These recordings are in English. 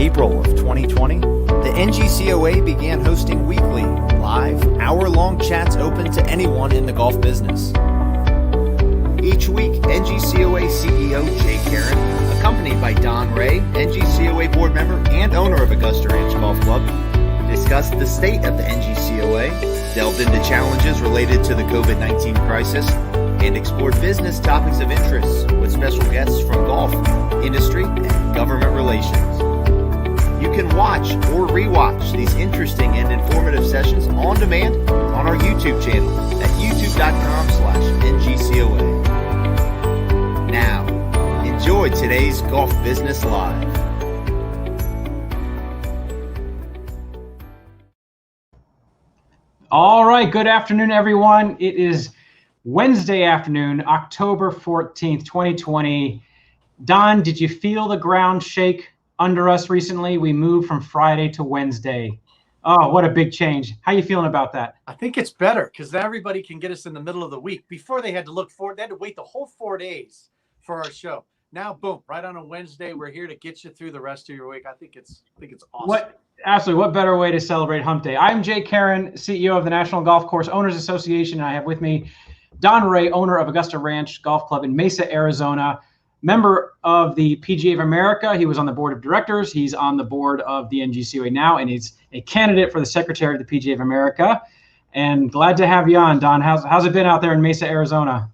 April of 2020, the NGCOA began hosting weekly, live, hour-long chats open to anyone in the golf business. Each week, NGCOA CEO Karen, accompanied by Don Rea, NGCOA board member and owner of Augusta Ranch Golf Club, discussed the state of the NGCOA, delved into challenges related to the COVID-19 crisis, and explored business topics of interest with special guests from golf, industry, and government relations. You can watch or rewatch these interesting and informative sessions on demand on our YouTube channel at youtube.com/NGCOA. Now, enjoy today's Golf Business Live. All right, good afternoon, everyone. It is Wednesday afternoon, October 14th, 2020. Don, did you feel the ground shake under us recently? We moved from Friday to Wednesday. Oh, what a big change. How are you feeling about that? I think it's better because everybody can get us in the middle of the week. Before they had to look forward, they had to wait the whole 4 days for our show. Now, boom, right on a Wednesday, we're here to get you through the rest of your week. I think it's awesome. Absolutely. What better way to celebrate Hump Day? I'm Karen, CEO of the National Golf Course Owners Association, and I have with me Don Rea, owner of Augusta Ranch Golf Club in Mesa, Arizona, member of the PGA of America. He was on the board of directors. He's on the board of the NGCOA now, and he's a candidate for the secretary of the PGA of America. And glad to have you on, Don. How's it been out there in Mesa, Arizona?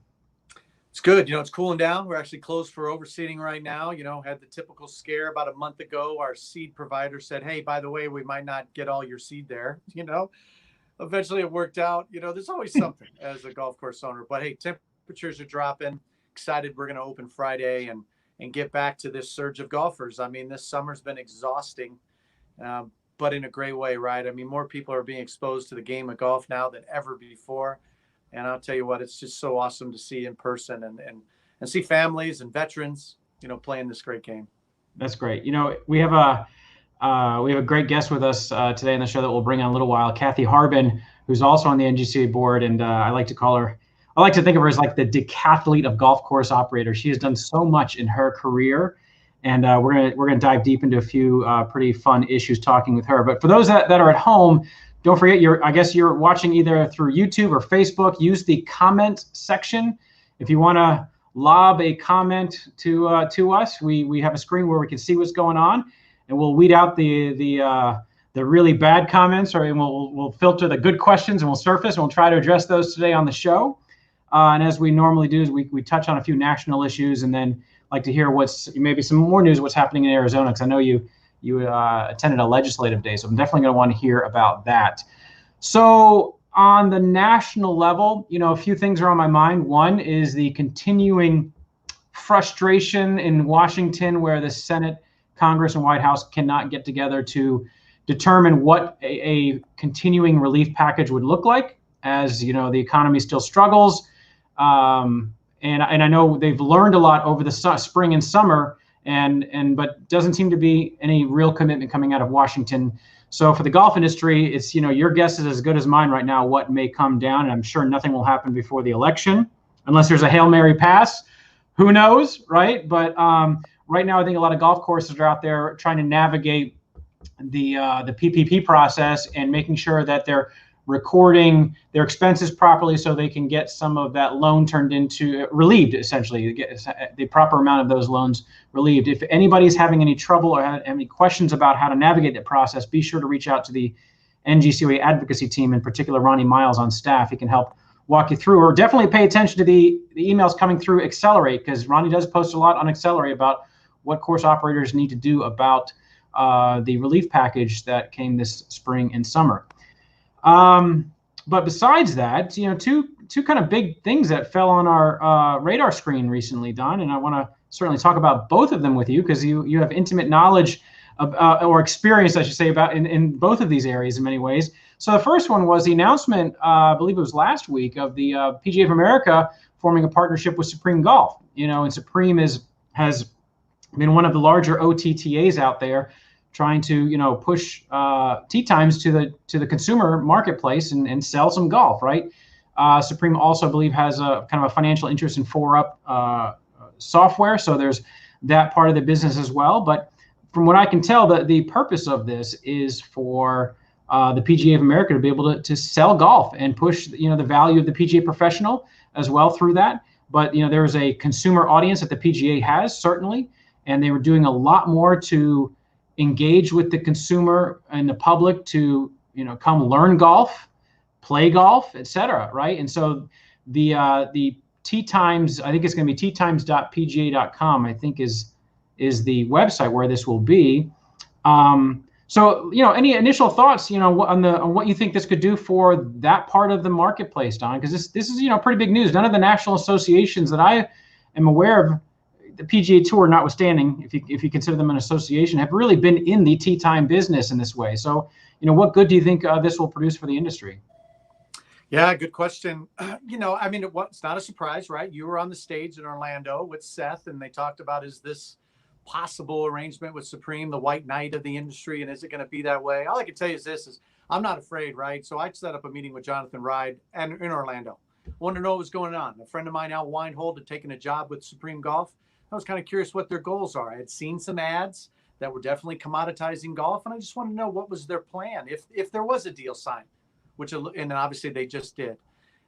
It's good. It's cooling down. We're actually closed for overseeding right now. Had the typical scare about a month ago. Our seed provider said, hey, by the way, we might not get all your seed there. Eventually it worked out. There's always something as a golf course owner. But, hey, temperatures are dropping. Excited we're going to open Friday and get back to this surge of golfers. I mean, this summer's been exhausting, but in a great way, right? I mean, more people are being exposed to the game of golf now than ever before. And I'll tell you what, it's just so awesome to see in person and see families and veterans, playing this great game. That's great. We have a great guest with us today on the show that we'll bring on in a little while, Cathy Harbin, who's also on the NGCOA board. And I like to think of her as like the decathlete of golf course operators. She has done so much in her career. And we're gonna dive deep into a few pretty fun issues talking with her. But for those that are at home, don't forget, I guess you're watching either through YouTube or Facebook. Use the comment section. If you want to lob a comment to us, we have a screen where we can see what's going on, and we'll weed out the really bad comments, or we'll filter the good questions, and we'll surface, and we'll try to address those today on the show. And as we normally do, is we touch on a few national issues, and then like to hear maybe some more news, what's happening in Arizona, because I know you attended a legislative day, so I'm definitely going to want to hear about that. So on the national level, a few things are on my mind. One is the continuing frustration in Washington where the Senate, Congress, and White House cannot get together to determine what a continuing relief package would look like, as the economy still struggles. And I know they've learned a lot over the spring and summer, but doesn't seem to be any real commitment coming out of Washington. So for the golf industry, it's, your guess is as good as mine right now what may come down, and I'm sure nothing will happen before the election unless there's a Hail Mary pass. Who knows, right? But right now I think a lot of golf courses are out there trying to navigate the PPP process and making sure that they're recording their expenses properly so they can get some of that loan turned into relieved, essentially, get the proper amount of those loans relieved. If anybody's having any trouble or have any questions about how to navigate that process, be sure to reach out to the NGCOA advocacy team, in particular Ronnie Miles on staff. He can help walk you through, or definitely pay attention to the emails coming through Accelerate, because Ronnie does post a lot on Accelerate about what course operators need to do about the relief package that came this spring and summer. But besides that, two kind of big things that fell on our radar screen recently, Don, and I want to certainly talk about both of them with you because you have intimate knowledge or experience, I should say, about in both of these areas in many ways. So the first one was the announcement, I believe it was last week, of the PGA of America forming a partnership with Supreme Golf. And Supreme has been one of the larger OTTAs out there, trying to push tee times to the consumer marketplace and sell some golf, right? Supreme also, I believe, has a kind of a financial interest in 4UP software, so there's that part of the business as well. But from what I can tell, the purpose of this is for the PGA of America to be able to sell golf and push, the value of the PGA professional as well through that. But, there's a consumer audience that the PGA has, certainly, and they were doing a lot more to engage with the consumer and the public to, come learn golf, play golf, etc. Right. And so the Tee Times, I think it's going to be teatimes.pga.com, I think is the website where this will be. So, any initial thoughts, on what you think this could do for that part of the marketplace, Don? Because this is, pretty big news. None of the national associations that I am aware of, the PGA Tour notwithstanding, if you consider them an association, have really been in the tee time business in this way. So, what good do you think this will produce for the industry? Yeah, good question. It's not a surprise, right? You were on the stage in Orlando with Seth, and they talked about, is this possible arrangement with Supreme, the white knight of the industry, and is it going to be that way? All I can tell you is I'm not afraid, right? So I set up a meeting with Jonathan Ride and in Orlando. Wanted to know what was going on. A friend of mine, Al Weinhold, had taken a job with Supreme Golf. I was kind of curious what their goals are. I had seen some ads that were definitely commoditizing golf, and I just wanted to know what was their plan if there was a deal signed, and obviously they just did.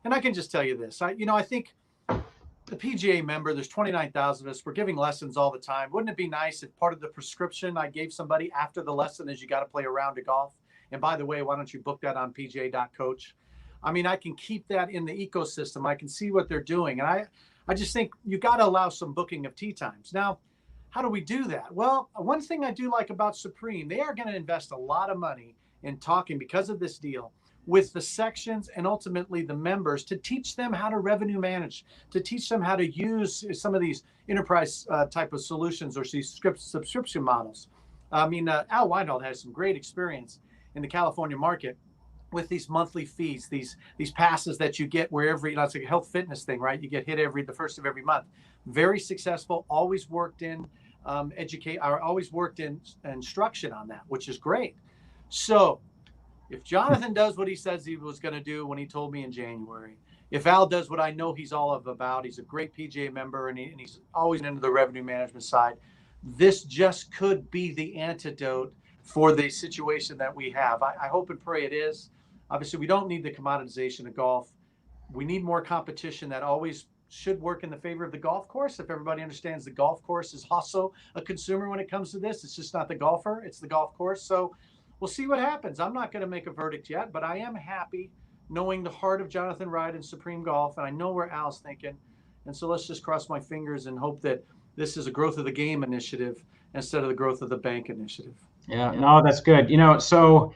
And I can just tell you this, I think the PGA member, there's 29,000 of us. We're giving lessons all the time. Wouldn't it be nice if part of the prescription I gave somebody after the lesson is you got to play a round of golf? And by the way, why don't you book that on pga.coach? I can keep that in the ecosystem. I can see what they're doing. And I just think you got to allow some booking of tee times. Now, how do we do that? Well, one thing I do like about Supreme, they are going to invest a lot of money in talking, because of this deal, with the sections and ultimately the members to teach them how to revenue manage, to teach them how to use some of these enterprise type of solutions or these subscription models. Al Weinhold has some great experience in the California market with these monthly fees, these passes that you get where it's like a health fitness thing, right? You get hit the first of every month. Very successful, always worked in always worked in instruction on that, which is great. So if Jonathan does what he says he was going to do when he told me in January, if Al does what I know he's all about, he's a great PGA member and he's always into the revenue management side, this just could be the antidote for the situation that we have. I hope and pray it is. Obviously, we don't need the commoditization of golf. We need more competition that always should work in the favor of the golf course. If everybody understands the golf course is also a consumer when it comes to this, it's just not the golfer, it's the golf course. So we'll see what happens. I'm not going to make a verdict yet, but I am happy knowing the heart of Jonathan Ride and Supreme Golf, and I know where Al's thinking. And so let's just cross my fingers and hope that this is a growth of the game initiative instead of the growth of the bank initiative. Yeah, no, that's good. So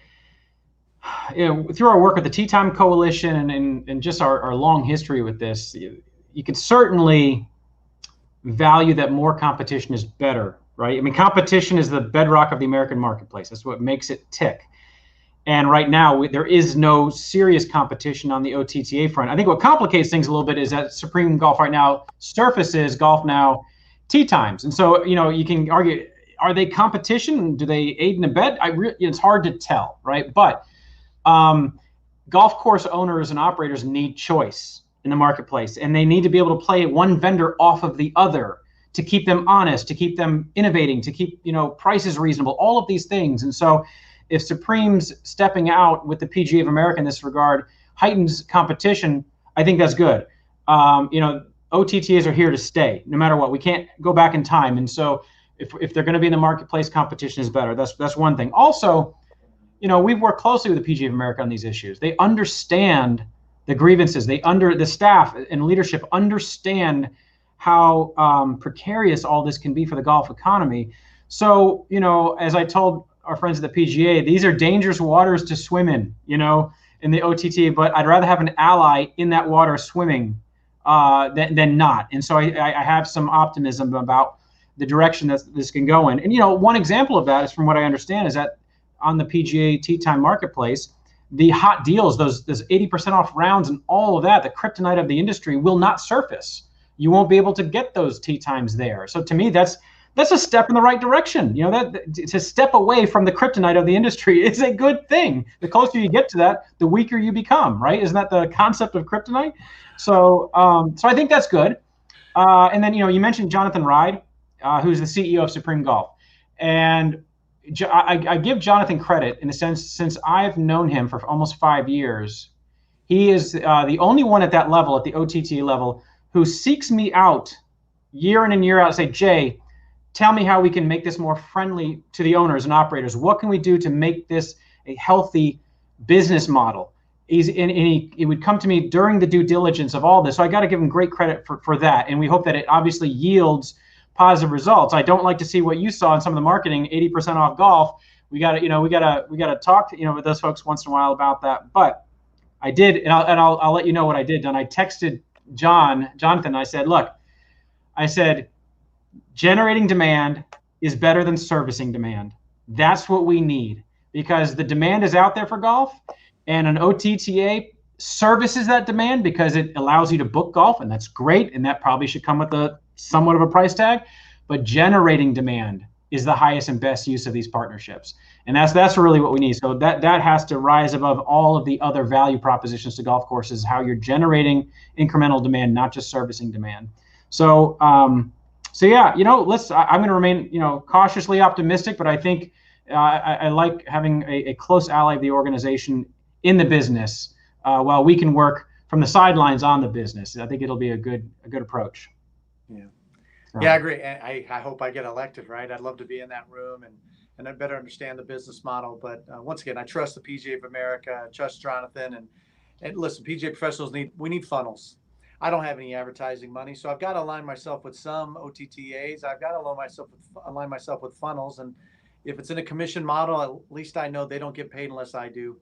through our work with the Tee Time Coalition and just our long history with this, you can certainly value that more competition is better, right? Competition is the bedrock of the American marketplace. That's what makes it tick. And right now, there is no serious competition on the OTTA front. I think what complicates things a little bit is that Supreme Golf right now surfaces Golf Now Tee Times. And so, you can argue, are they competition? Do they aid and abet? It's hard to tell, right? But golf course owners and operators need choice in the marketplace, and they need to be able to play one vendor off of the other to keep them honest, to keep them innovating, to keep prices reasonable, all of these things. And so if Supreme's stepping out with the PGA of America in this regard heightens competition, I think that's good. OTTAs are here to stay no matter what. We can't go back in time. And so if they're going to be in the marketplace, competition is better. That's one thing. Also, we've worked closely with the PGA of America on these issues. They understand the grievances. The staff and leadership understand how precarious all this can be for the golf economy. So, as I told our friends at the PGA, these are dangerous waters to swim in the OTT, but I'd rather have an ally in that water swimming than not. And so I have some optimism about the direction that this can go in. And, one example of that is, from what I understand, is that on the PGA Tee Time marketplace, the hot deals, those 80% off rounds and all of that, the kryptonite of the industry, will not surface. You won't be able to get those tee times there. So to me, that's a step in the right direction. That to step away from the kryptonite of the industry is a good thing. The closer you get to that, the weaker you become, right? Isn't that the concept of kryptonite? So I think that's good. And then, you mentioned Jonathan Ride, who's the CEO of Supreme Golf. And I give Jonathan credit in a sense, since I've known him for almost 5 years. He is the only one at that level, at the OTT level, who seeks me out year in and year out and say, Jay, tell me how we can make this more friendly to the owners and operators. What can we do to make this a healthy business model? He would come to me during the due diligence of all this. So I got to give him great credit for that. And we hope that it obviously yields positive results. I don't like to see what you saw in some of the marketing, 80% off golf. We got to talk with those folks once in a while about that. But I did, and I'll let you know what I did. And I texted Jonathan. I said, look, generating demand is better than servicing demand. That's what we need, because the demand is out there for golf, and an OTTA services that demand because it allows you to book golf, and that's great, and that probably should come with somewhat of a price tag. But generating demand is the highest and best use of these partnerships, and that's really what we need. So that has to rise above all of the other value propositions to golf courses, how you're generating incremental demand, not just servicing demand. So yeah, I'm going to remain, cautiously optimistic, but I think I like having a close ally of the organization in the business while we can work from the sidelines on the business. I think it'll be a good approach. Yeah. Yeah, I agree. And I hope I get elected, right? I'd love to be in that room and I better understand the business model. But once again, I trust the PGA of America, I trust Jonathan, and listen, PGA professionals we need funnels. I don't have any advertising money, so I've got to align myself with some OTTAs. I've got to align myself with funnels. And if it's in a commission model, at least I know they don't get paid unless I do.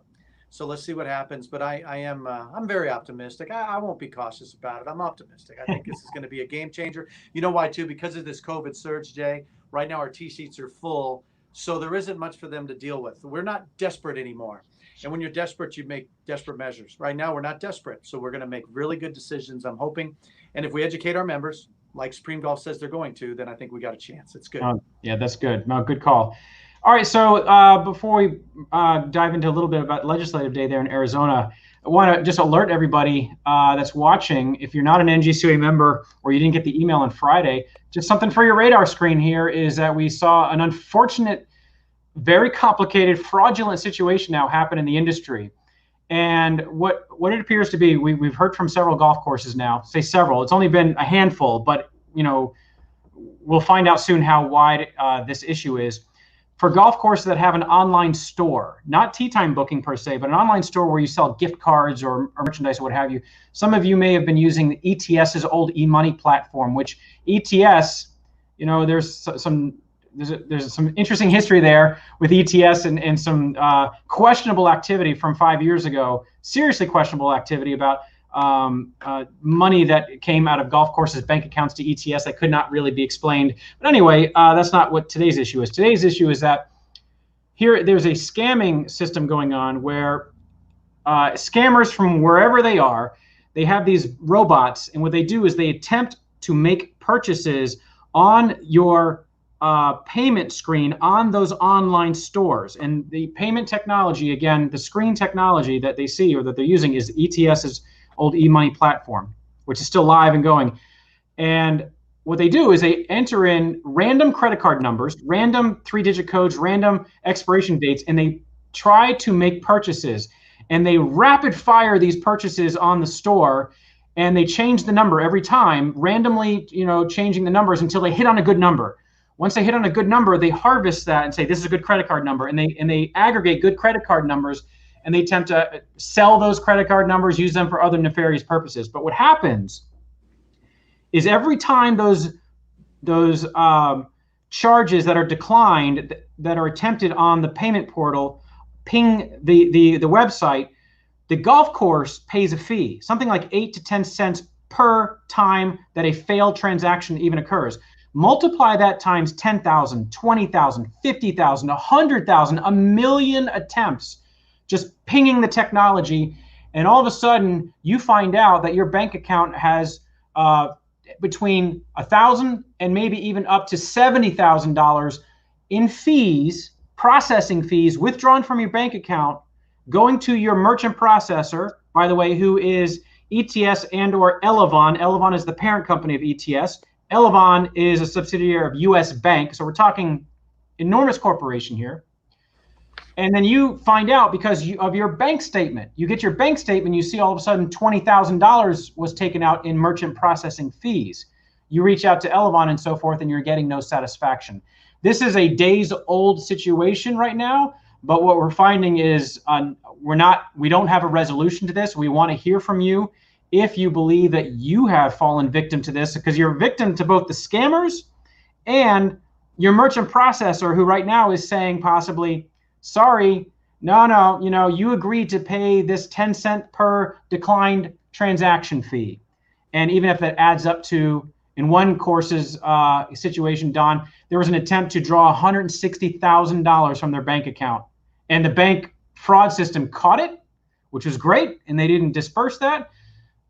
So let's see what happens. But I'm very optimistic. I won't be cautious about it. I'm optimistic. I think this is going to be a game changer. You know why too? Because of this COVID surge, Jay. Right now our tee seats are full, so there isn't much for them to deal with. We're not desperate anymore. And when you're desperate, you make desperate measures. Right now, we're not desperate. So we're going to make really good decisions, I'm hoping. And if we educate our members, like Supreme Golf says they're going to, then I think we got a chance. It's good. Yeah, that's good. No, good call. All right. So before we dive into a little bit about Legislative Day there in Arizona, I want to just alert everybody that's watching, if you're not an NGCOA member or you didn't get the email on Friday, just something for your radar screen here is that we saw an unfortunate, very complicated, fraudulent situation now happen in the industry. And what it appears to be, we've heard from several golf courses now, say several, it's only been a handful, but we'll find out soon how wide this issue is. For golf courses that have an online store, not tee time booking per se, but an online store where you sell gift cards or merchandise or what have you. Some of you may have been using ETS's old e-money platform, which ETS, there's some interesting history there with ETS and some questionable activity from 5 years ago, seriously questionable activity about money that came out of golf courses' bank accounts to ETS that could not really be explained. But anyway, that's not what today's issue is. Today's issue is that there's a scamming system going on where scammers from wherever they are, they have these robots, and what they do is they attempt to make purchases on your payment screen on those online stores. And the payment technology, again, the screen technology that they see or that they're using is ETS's old e-money platform, which is still live and going. And what they do is they enter in random credit card numbers, random 3-digit codes, random expiration dates, and they try to make purchases. And they rapid fire these purchases on the store, and they change the number every time, randomly, changing the numbers until they hit on a good number. Once they hit on a good number, they harvest that and say, this is a good credit card number. And they aggregate good credit card numbers, and they attempt to sell those credit card numbers, use them for other nefarious purposes. But what happens is every time those charges that are declined, that are attempted on the payment portal, ping the website, the golf course pays a fee, something like 8 to 10 cents per time that a failed transaction even occurs. Multiply that times 10,000, 20,000, 50,000, 100,000, a million attempts just pinging the technology, and all of a sudden you find out that your bank account has between $1,000 and maybe even up to $70,000 in fees, processing fees, withdrawn from your bank account, going to your merchant processor, by the way, who is ETS and or Elevon. Elevon is the parent company of ETS. Elevon is a subsidiary of US Bank. So we're talking enormous corporation here. And then you find out because of your bank statement. You get your bank statement, you see all of a sudden $20,000 was taken out in merchant processing fees. You reach out to Elevon and so forth, and you're getting no satisfaction. This is a days-old situation right now, but what we're finding is we don't have a resolution to this. We want to hear from you if you believe that you have fallen victim to this, because you're a victim to both the scammers and your merchant processor, who right now is saying possibly, sorry, no, you agreed to pay this 10 cent per declined transaction fee. And even if it adds up to, in one course's situation, Don, there was an attempt to draw $160,000 from their bank account. And the bank fraud system caught it, which was great, and they didn't disperse that.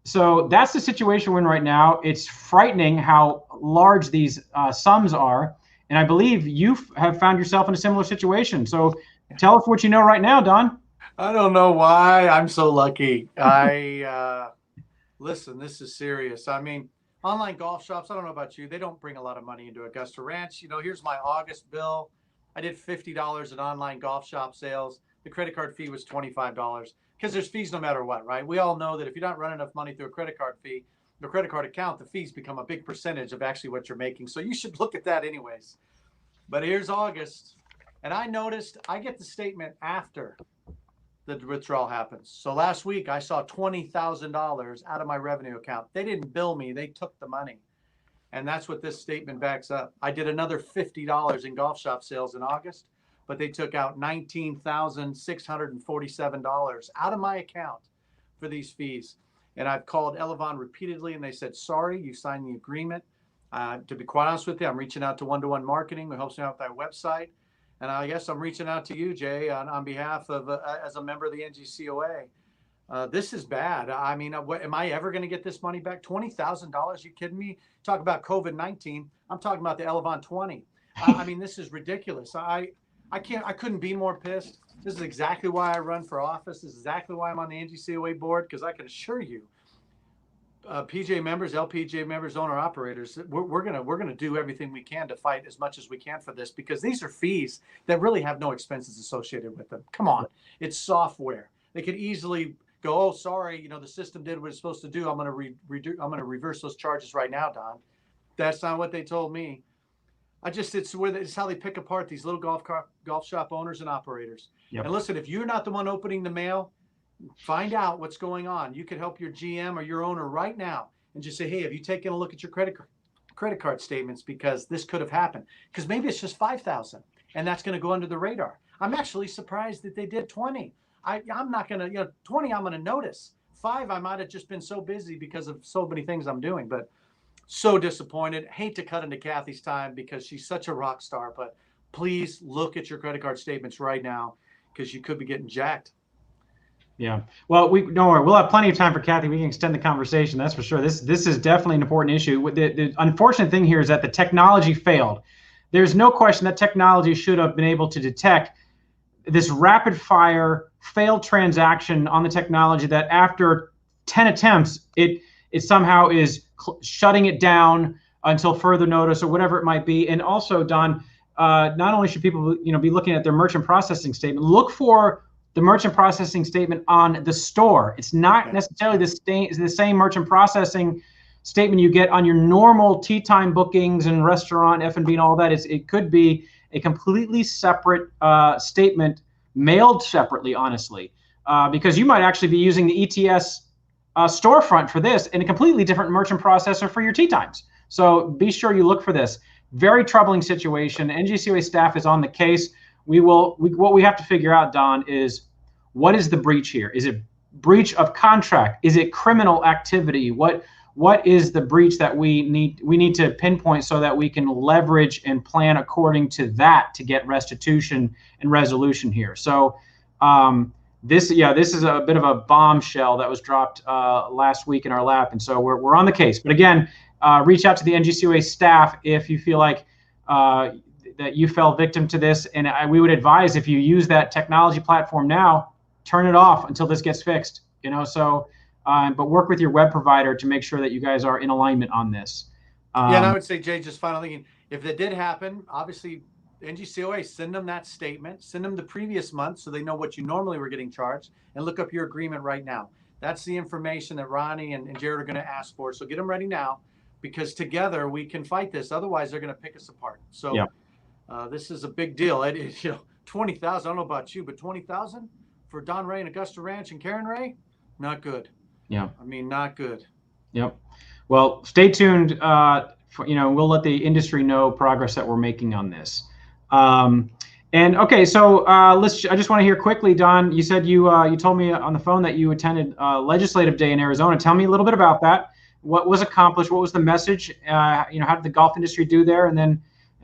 So that's the situation we're in right now. It's frightening how large these sums are. And I believe you have found yourself in a similar situation. So tell us what you know right now, Don. I don't know why I'm so lucky. Listen, this is serious. I mean, online golf shops, I don't know about you, they don't bring a lot of money into Augusta Ranch. Here's my August bill. I did $50 in online golf shop sales. The credit card fee was $25 because there's fees no matter what, right? We all know that if you don't run enough money through a credit card fee, the credit card account, the fees become a big percentage of actually what you're making. So you should look at that anyways. But here's August. And I noticed I get the statement after the withdrawal happens. So last week I saw $20,000 out of my revenue account. They didn't bill me. They took the money. And that's what this statement backs up. I did another $50 in golf shop sales in August, but they took out $19,647 out of my account for these fees. And I've called Elevon repeatedly, and they said, sorry, you signed the agreement. To be quite honest with you, I'm reaching out to one-to-one marketing, who helps me out with our website. And I guess I'm reaching out to you, Jay, on behalf of, as a member of the NGCOA. This is bad. I mean, am I ever going to get this money back? $20,000? You kidding me? Talk about COVID-19. I'm talking about the Elevon 20. I mean, this is ridiculous. I couldn't be more pissed. This is exactly why I run for office. This is exactly why I'm on the NGCOA board, because I can assure you, PJ members, LPGA members, owner operators, we're gonna do everything we can to fight as much as we can for this, because these are fees that really have no expenses associated with them. Come on, it's software. They could easily go, oh, sorry, the system did what it's supposed to do. I'm gonna reverse those charges right now, Don. That's not what they told me. It's how they pick apart these little golf shop owners and operators. Yep. And listen, if you're not the one opening the mail, find out what's going on. You could help your GM or your owner right now and just say, hey, have you taken a look at your credit card statements, because this could have happened? Because maybe it's just 5,000 and that's going to go under the radar. I'm actually surprised that they did 20. I'm not going to, 20, I'm going to notice. 5, I might have just been so busy because of so many things I'm doing, but so disappointed. Hate to cut into Cathy's time because she's such a rock star, but please look at your credit card statements right now, because you could be getting jacked. Yeah. Well, don't worry. We'll have plenty of time for Cathy. We can extend the conversation. That's for sure. This is definitely an important issue. The unfortunate thing here is that the technology failed. There's no question that technology should have been able to detect this rapid fire failed transaction on the technology, that after 10 attempts, it somehow is shutting it down until further notice or whatever it might be. And also, Don, not only should people be looking at their merchant processing statement, look for the merchant processing statement on the store. It's not necessarily the same merchant processing statement you get on your normal tea time bookings and restaurant F&B and all that. It could be a completely separate statement mailed separately, honestly, because you might actually be using the ETS storefront for this and a completely different merchant processor for your tea times. So be sure you look for this. Very troubling situation. NGCOA staff is on the case. What we have to figure out, Don, is what is the breach here? Is it breach of contract? Is it criminal activity? What is the breach that we need to pinpoint so that we can leverage and plan according to that to get restitution and resolution here? So this is a bit of a bombshell that was dropped last week in our lap, and so we're on the case. But again, reach out to the NGCOA staff if you feel like that you fell victim to this, and we would advise, if you use that technology platform now, turn it off until this gets fixed. But work with your web provider to make sure that you guys are in alignment on this. And I would say, Jay, just final thinking, if that did happen, obviously NGCOA, send them that statement, send them the previous month so they know what you normally were getting charged, and look up your agreement right now. That's the information that Ronnie and Jared are going to ask for. So get them ready now, because together we can fight this. Otherwise, they're going to pick us apart. So this is a big deal. It is, 20,000. I don't know about you, but 20,000 for Don Rea and Augusta Ranch and Karen Rea, not good. Yeah. I mean, not good. Yep. Well, stay tuned. We'll let the industry know progress that we're making on this. And okay, so I just want to hear quickly, Don. You said you told me on the phone that you attended Legislative Day in Arizona. Tell me a little bit about that. What was accomplished? What was the message? How did the golf industry do there? And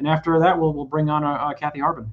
after that, we'll bring on Cathy Harbin.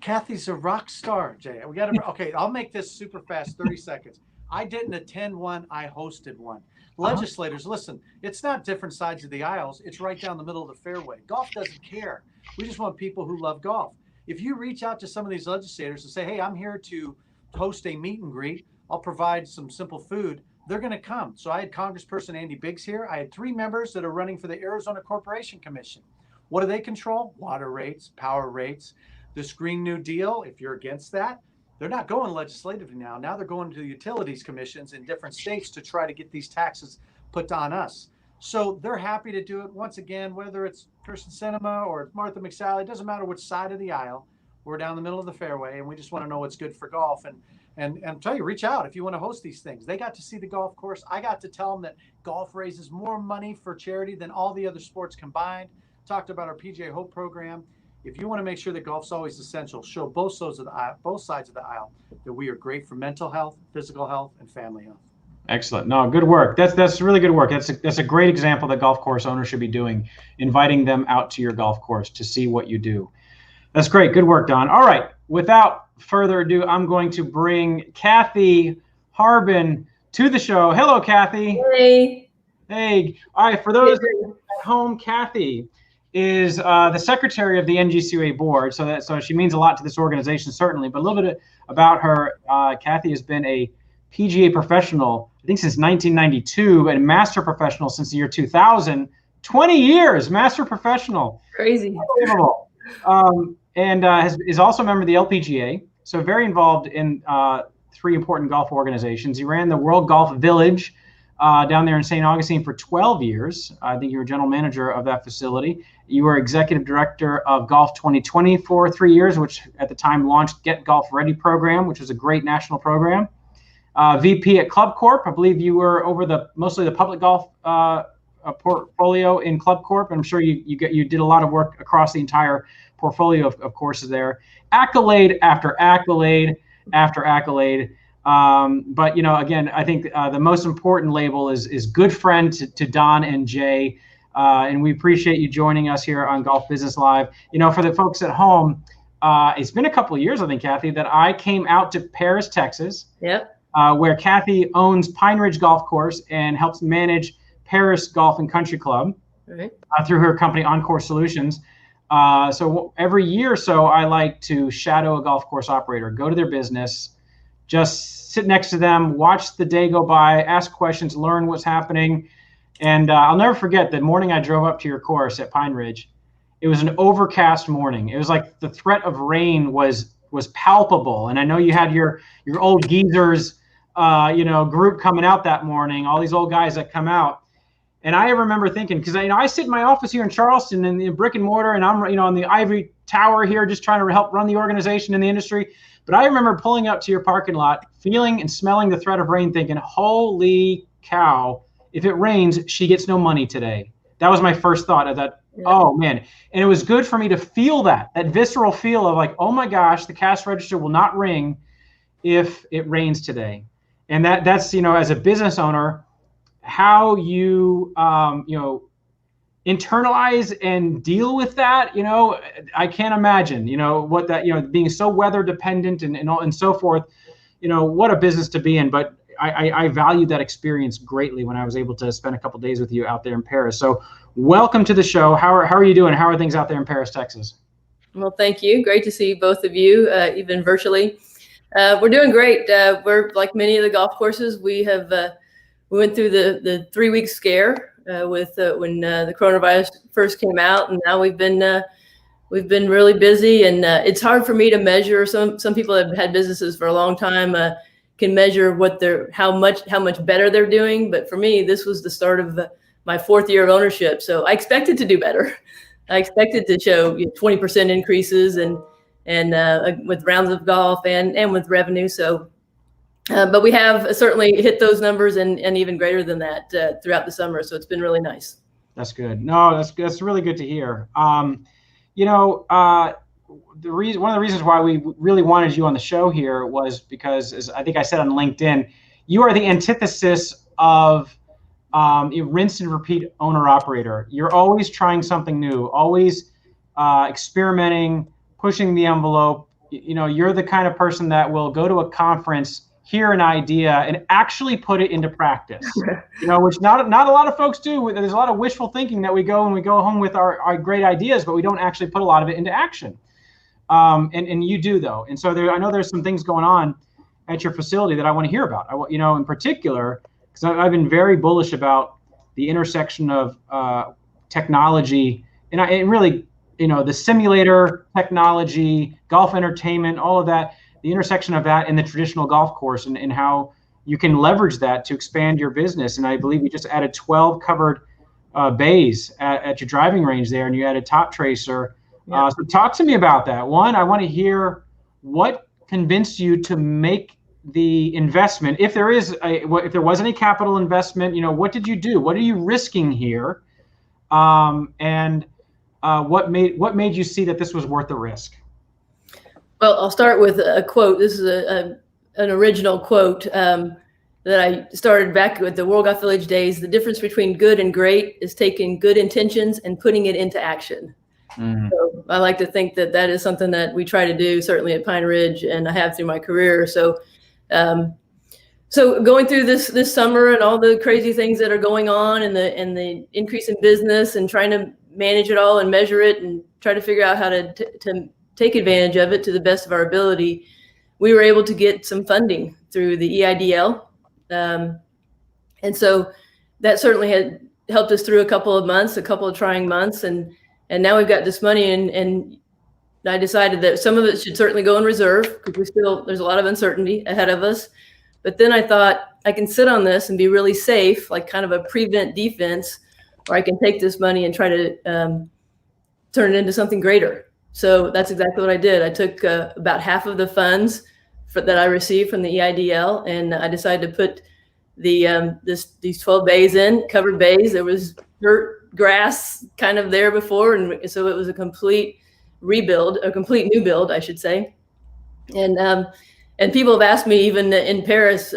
Cathy's a rock star, Jay. We got to. Okay, I'll make this super fast. 30 seconds. I didn't attend one. I hosted one. Legislators, listen, it's not different sides of the aisles. It's right down the middle of the fairway. Golf doesn't care. We just want people who love golf. If you reach out to some of these legislators and say, hey, I'm here to host a meet and greet, I'll provide some simple food, they're going to come. So I had Congressperson Andy Biggs here. I had 3 members that are running for the Arizona Corporation Commission. What do they control? Water rates, power rates, this Green New Deal. If you're against that, they're not going legislatively now. Now they're going to the utilities commissions in different states to try to get these taxes put on us. So they're happy to do it. Once again, whether it's Kirsten Sinema or Martha McSally, it doesn't matter which side of the aisle. We're down the middle of the fairway, and we just want to know what's good for golf. And tell you, reach out if you want to host these things. They got to see the golf course. I got to tell them that golf raises more money for charity than all the other sports combined. Talked about our PGA Hope program. If you want to make sure that golf's always essential, show both sides of the aisle that we are great for mental health, physical health, and family health. Excellent. No, good work. That's really good work. That's a great example that golf course owners should be doing, inviting them out to your golf course to see what you do. That's great. Good work, Don. All right. Without further ado, I'm going to bring Cathy Harbin to the show. Hello, Cathy. Hey. Hey. All right. For those at home, Cathy is the secretary of the NGCOA board. So she means a lot to this organization, certainly. But a little bit about her. Cathy has been a PGA professional, I think, since 1992, and master professional since the year 2000. 20 years, master professional. Crazy. Unbelievable. And is also a member of the LPGA. So very involved in 3 important golf organizations. He ran the World Golf Village down there in St. Augustine for 12 years. I think you were general manager of that facility. You were executive director of Golf 2020 for 3 years, which at the time launched Get Golf Ready program, which was a great national program. VP at Club Corp. I believe you were over mostly the public golf portfolio in Club Corp. And I'm sure you did a lot of work across the entire portfolio of courses there. Accolade after accolade after accolade. But again, I think the most important label is good friend to Don and Jay. And we appreciate you joining us here on Golf Business Live. For the folks at home, it's been a couple of years, I think, Cathy, that I came out to Paris, Texas. Yep. Where Cathy owns Pine Ridge Golf Course and helps manage Paris Golf and Country Club through her company Encore Solutions. So every year or so, I like to shadow a golf course operator, go to their business, just sit next to them, watch the day go by, ask questions, learn what's happening. And I'll never forget the morning I drove up to your course at Pine Ridge. It was an overcast morning. It was like the threat of rain was palpable. And I know you had your old geezers, group coming out that morning, all these old guys that come out. And I remember thinking, because I sit in my office here in Charleston in the brick and mortar, and I'm on the ivory tower here, just trying to help run the organization in the industry. But I remember pulling up to your parking lot, feeling and smelling the threat of rain, thinking, "Holy cow! If it rains, she gets no money today." That was my first thought. I thought, "Oh man!" And it was good for me to feel that visceral feel of like, "Oh my gosh, the cash register will not ring if it rains today." And that's as a business owner, how you internalize and deal with that, I can't imagine, what that, being so weather dependent and so forth, what a business to be in. But I valued that experience greatly when I was able to spend a couple of days with you out there in Paris. So welcome to the show. How are you doing? How are things out there in Paris, Texas? Well, thank you. Great to see both of you, even virtually. We're doing great. We're like many of the golf courses. We went through the 3-week scare with when the coronavirus first came out, and now we've been We've been really busy, and it's hard for me to measure. Some people have had businesses for a long time can measure how much better they're doing. But for me, this was the start of my 4th year of ownership. So I expected to do better. I expected to show 20% increases and with rounds of golf and with revenue. So, but we have certainly hit those numbers and even greater than that throughout the summer. So it's been really nice. That's good. No, that's really good to hear. One of the reasons why we really wanted you on the show here was because, as I think I said on LinkedIn, you are the antithesis of rinse and repeat owner operator. You're always trying something new, always experimenting, pushing the envelope. You're the kind of person that will go to a conference, hear an idea, and actually put it into practice. Which not a lot of folks do. There's a lot of wishful thinking that we go home with our great ideas, but we don't actually put a lot of it into action. And you do, though. And so I know there's some things going on at your facility that I want to hear about. In particular, because I've been very bullish about the intersection of technology and really, the simulator technology, golf entertainment, all of that, the intersection of that and the traditional golf course and how you can leverage that to expand your business. And I believe you just added 12 covered bays at your driving range there, and you added Top Tracer. Yeah. So talk to me about that. One, I want to hear what convinced you to make the investment. If there was any capital investment, what did you do? What are you risking here? And what made you see that this was worth the risk? Well, I'll start with a quote. This is an original quote that I started back with the World Golf Village days. The difference between good and great is taking good intentions and putting it into action. Mm-hmm. So I like to think that is something that we try to do, certainly at Pine Ridge, and I have through my career. So going through this summer and all the crazy things that are going on and the increase in business and trying to manage it all and measure it and try to figure out how to take advantage of it to the best of our ability, we were able to get some funding through the EIDL. And so that certainly had helped us through a couple of trying months. And now we've got this money and I decided that some of it should certainly go in reserve because there's a lot of uncertainty ahead of us. But then I thought I can sit on this and be really safe, like kind of a prevent defense, or I can take this money and try to turn it into something greater. So that's exactly what I did. I took about half of the funds that I received from the EIDL, and I decided to put these 12 bays in, covered bays. There was dirt, grass kind of there before, and so it was a complete rebuild, a complete new build, I should say. And people have asked me, even in Paris,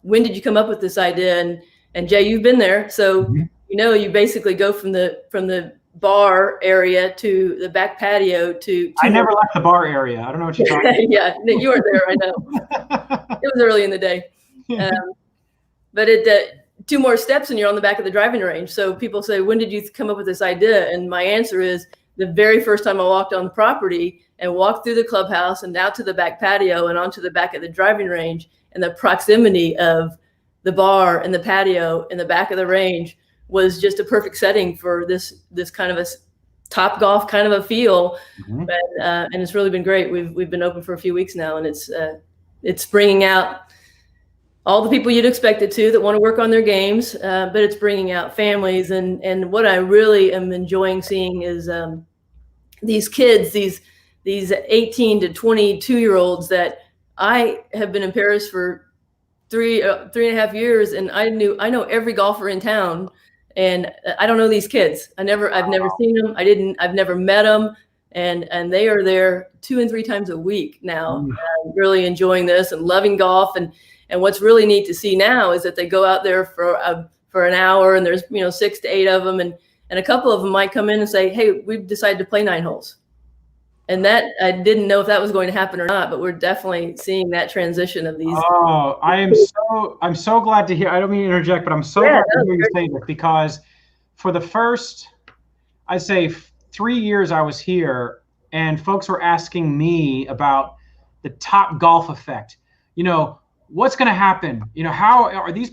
when did you come up with this idea? And Jay, you've been there, so mm-hmm. You basically go from the bar area to the back patio I never left the bar area. I don't know what you're talking about. Yeah, you weren't there, I know. It was early in the day. But two more steps and you're on the back of the driving range. So people say, when did you come up with this idea? And my answer is the very first time I walked on the property and walked through the clubhouse and out to the back patio and onto the back of the driving range, and the proximity of the bar and the patio in the back of the range was just a perfect setting for this kind of a Top Golf kind of a feel. Mm-hmm. And it's really been great. We've been open for a few weeks now, and it's bringing out all the people you'd expect it to that want to work on their games, but it's bringing out families. And what I really am enjoying seeing is these kids, these 18 to 22-year-olds that I have been in Paris for three and a half years, and I know every golfer in town, and I don't know these kids. I've never seen them. I've never met them, and they are there 2 and 3 times a week now, really enjoying this and loving golf. And what's really neat to see now is that they go out there for an hour, and there's 6 to 8 of them, and a couple of them might come in and say, "Hey, we've decided to play 9 holes." And that I didn't know if that was going to happen or not, but we're definitely seeing that transition of these. Oh, I'm so glad to hear. I don't mean to interject, but I'm so glad to hear you say this, because for the first, I'd say 3 years I was here, and folks were asking me about the Top Golf effect. What's going to happen? How are these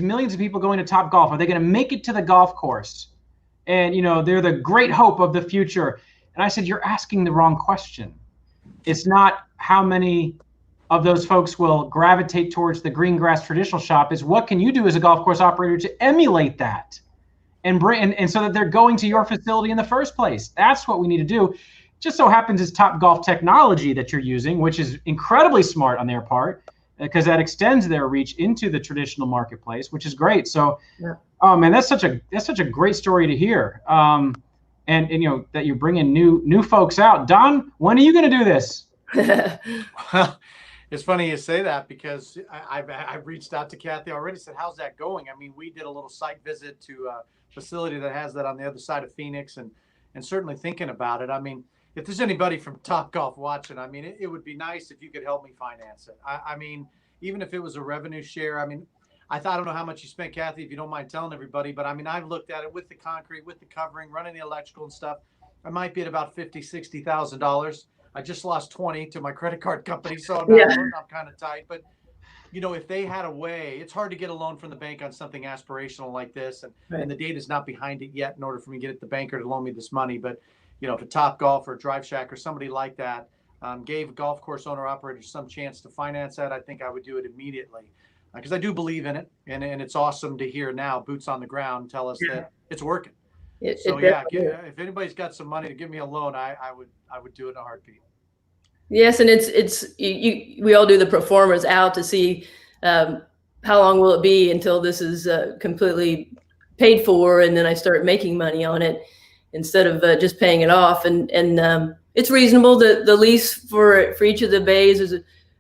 millions of people going to Top Golf? Are they going to make it to the golf course? And, they're the great hope of the future. And I said, you're asking the wrong question. It's not how many of those folks will gravitate towards the green grass traditional shop. Is what can you do as a golf course operator to emulate that and bring and so that they're going to your facility in the first place. That's what we need to do. Just so happens it's Top Golf technology that you're using, which is incredibly smart on their part, because that extends their reach into the traditional marketplace, which is great. So, oh man, that's such a great story to hear. And you know that you're bringing new folks out. Don, when are you going to do this? Well, it's funny you say that, because I've reached out to Cathy already. Said, how's that going? I mean, we did a little site visit to a facility that has that on the other side of Phoenix, and certainly thinking about it. I mean, if there's anybody from Top Golf watching, I mean, it would be nice if you could help me finance it. I mean, even if it was a revenue share. I mean, I don't know how much you spent, Cathy, if you don't mind telling everybody, but I mean, I've looked at it with the concrete, with the covering, running the electrical and stuff. I might be at about $50,000-$60,000. I just lost 20 to my credit card company, so I'm kind of tight. But you know, if they had a way, it's hard to get a loan from the bank on something aspirational like this, and the data's not behind it yet in order for me to get the banker to loan me this money. But you know, if a Top Golf or a Drive Shack or somebody like that gave golf course owner operators some chance to finance that, I think I would do it immediately, because I do believe in it, and it's awesome to hear now boots on the ground tell us that it's working. If anybody's got some money to give me a loan, I would do it in a heartbeat. Yes, and we all do the pro formas out to see how long will it be until this is completely paid for, and then I start making money on it instead of just paying it off. And it's reasonable. The lease for each of the bays is